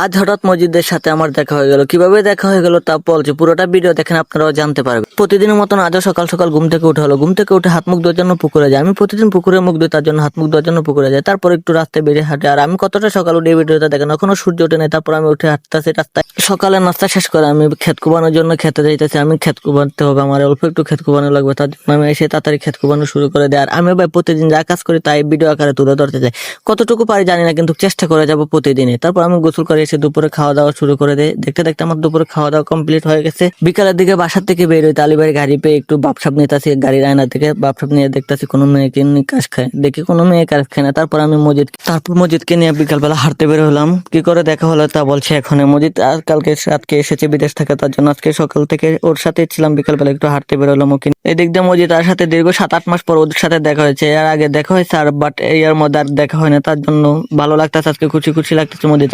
আজ হঠাৎ মসজিদের সাথে আমার দেখা হয়ে গেল। কিভাবে দেখা হয়ে গেল তা বলছি, পুরোটা ভিডিও দেখেন, আপনারাও জানতে পারবেন। প্রতিদিনের মতন আজও সকাল সকাল ঘুম থেকে উঠে হলো। ঘুম থেকে উঠে হাত মুখ ধোয়ার জন্য পুকুরে যায়। আমি প্রতিদিন পুকুরে মুখ ধুই, তার জন্য হাত মুখ ধোয়ার জন্য পুকুরে যাই। তারপর একটু রাস্তায় বেরিয়ে হাঁটে। আর আমি কতটা সকাল উঠে এই ভিডিওটা দেখেন, এখনো সূর্য ওঠে নাই। তারপর আমি উঠে হাঁটতেছি রাস্তায়। সকালে নাস্তা শেষ করে আমি ক্ষেত কুবানোর জন্য খেতে যাইতেছি। আমি ক্ষেত কুবাতে হবে, আমার অল্প একটু ক্ষেত কুবানো লাগবে, তার জন্য আমি এসে তাড়াতাড়ি ক্ষেত কুবানো শুরু করে দেয়। আর আমি ভাই প্রতিদিন যা কাজ করি তাই ভিডিও আকারে তুলে ধরতে চাই। কতটুকু পারি জানি না, কিন্তু চেষ্টা করে যাবো প্রতিদিনই। তারপর আমি গোসল করে এসে দুপুরে খাওয়া দাওয়া শুরু করে দেয়। দেখতে দেখতে আমার দুপুরে খাওয়া দাওয়া কমপ্লিট হয়ে গেছে। বিকালের দিকে বাসার থেকে বের হই, তালিবাড়ি গাড়ি পেয়ে একটু বাপসাপ নিতেছি। গাড়ির আয়না থেকে বাপসাপ নিয়ে দেখতেছি কোনো মেয়েকে নিয়ে কাজ খায়, দেখি কোনো মেয়ে কাজ খায় না। তারপর আমি মসজিদকে নিয়ে বিকালবেলা হাঁটতে বের হলাম। কি করে দেখা হলো তা বলছে এখন। মসজিদ আর কালকে রাতকে এসেছে বিদেশ থেকে, তার জন্য আজকে সকাল থেকে ওর সাথে ছিলাম। বিকালবেলা একটু হাঁটতে বের হলাম ওকে। এদিক দিয়ে মসজিদ তার সাথে দীর্ঘ 7-8 মাস পর ওদের সাথে দেখা হয়েছে। এর আগে দেখা হয়েছে আর বাট এর মধ্যে আর দেখা হয় না, তার জন্য ভালো লাগতেছে আজকে, খুশি খুশি লাগতেছে মসজিদ।